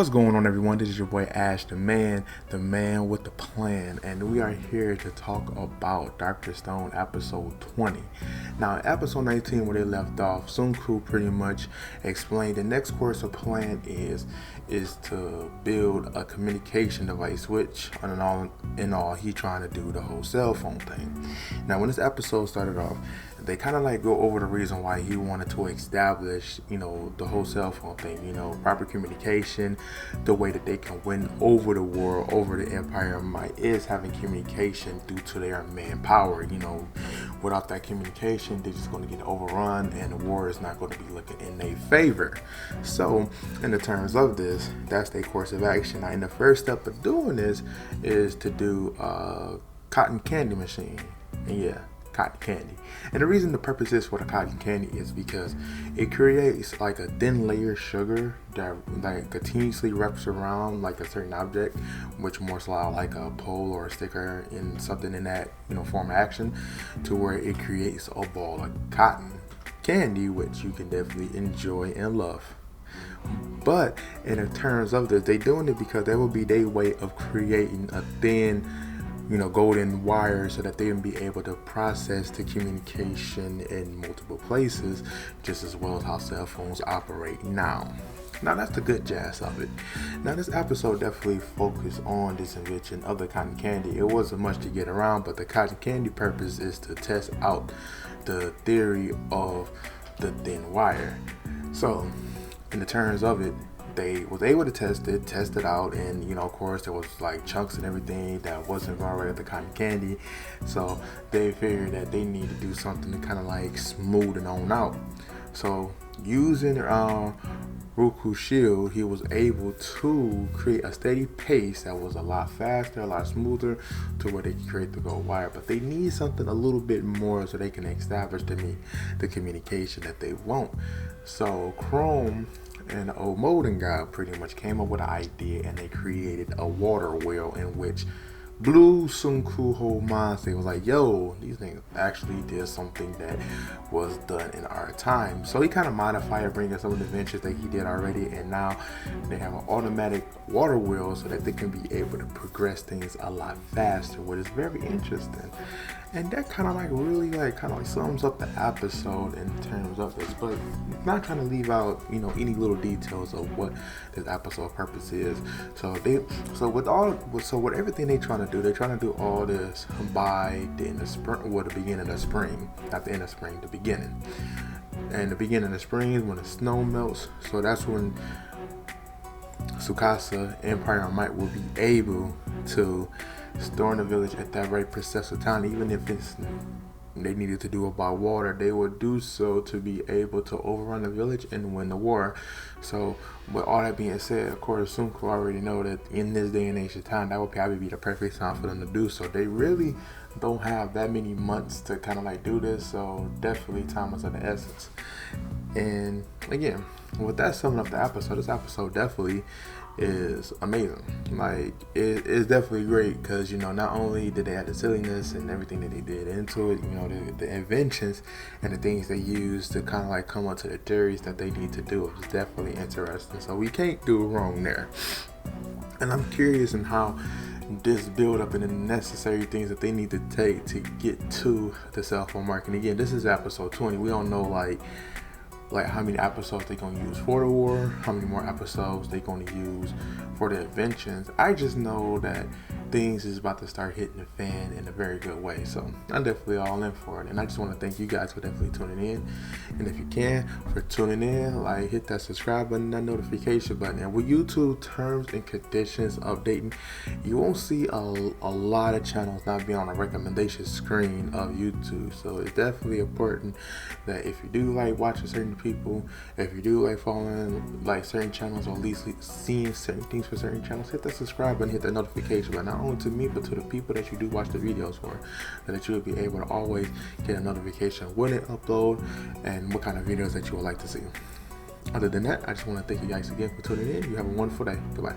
What's going on, everyone? This is your boy Ash the man with the plan, and we are here to talk about Dr. Stone episode 20. Now, in episode 19, where they left off, Sun Tzu pretty much explained the next course of plan is to build a communication device, which in all he trying to do the whole cell phone thing. Now, when this episode started off, they kind of go over the reason why he wanted to establish, the whole cell phone thing, proper communication, the way that they can win over the world, over the empire of might is having communication due to their manpower. Without that communication, they're just going to get overrun and the war is not going to be looking in their favor. So, in the terms of this, that's their course of action. Now, and the first step of doing this is to do a cotton candy machine. And yeah, cotton candy. And the reason the purpose is for the cotton candy is because it creates like a thin layer of sugar that continuously wraps around like a certain object, which more so like a pole or a sticker in something in that form of action, to where it creates a ball of cotton candy, which you can definitely enjoy and love. But in terms of this, they doing it because that will be their way of creating a thin golden wire so that they can be able to process the communication in multiple places, just as well as how cell phones operate now. Now, that's the good jazz of it. Now, this episode definitely focused on this invention of the cotton candy. It wasn't much to get around, but the cotton candy purpose is to test out the theory of the thin wire. So, in the terms of it, they was able to test it out, and of course there was like chunks and everything that wasn't going right with the cotton candy, so they figured that they need to do something to kind of smooth it on out. So using Ruku's shield, he was able to create a steady pace that was a lot faster, a lot smoother, to where they could create the gold wire. But they need something a little bit more so they can establish the communication that they want. So Chrome and the old molding guy pretty much came up with an idea, and they created a water wheel in which blew Sun Tzu whole mind. They was like, yo, these things actually did something that was done in our time. So he kind of modified it, bringing some of the inventions that he did already, and now they have an automatic water wheel so that they can be able to progress things a lot faster, which is very interesting. And that kind of really sums up the episode in terms of this, but not trying to leave out any little details of what this episode purpose is. So with everything they're trying to do all this by the end of spring, the beginning of the spring, not the end of spring, the beginning. And the beginning of the spring is when the snow melts. So that's when Tsukasa, Empire of Might, will be able to storm the village at that very precise time. Even if they needed to do it by water, they would do so to be able to overrun the village and win the war. So with all that being said, of course, Sun Tzu already know that in this day and age of time, that would probably be the perfect time for them to do so. They really don't have that many months to do this, so definitely time is of the essence. And again, with that summing up the episode, this episode definitely is amazing. It is definitely great because not only did they have the silliness and everything that they did into it, the inventions and the things they used to come up to the theories that they need to do. It's definitely interesting, so we can't do wrong there. And I'm curious in how this build up and the necessary things that they need to take to get to the cell phone market. And again, this is episode 20. We don't know how many episodes they're going to use for the war, how many more episodes they're going to use for the inventions. I just know that things is about to start hitting the fan in a very good way. So I'm definitely all in for it. And I just want to thank you guys for definitely tuning in. And if you can, for tuning in, hit that subscribe button, that notification button. And with YouTube terms and conditions updating, you won't see a lot of channels not being on a recommendation screen of YouTube. So it's definitely important that if you do watching certain people, if you do following certain channels, or at least seeing certain things for certain channels, hit that subscribe button, hit that notification button, not only to me but to the people that you do watch the videos for, so that you will be able to always get a notification when it upload and what kind of videos that you would like to see. Other than that, I just want to thank you guys again for tuning in. You have a wonderful day. Goodbye.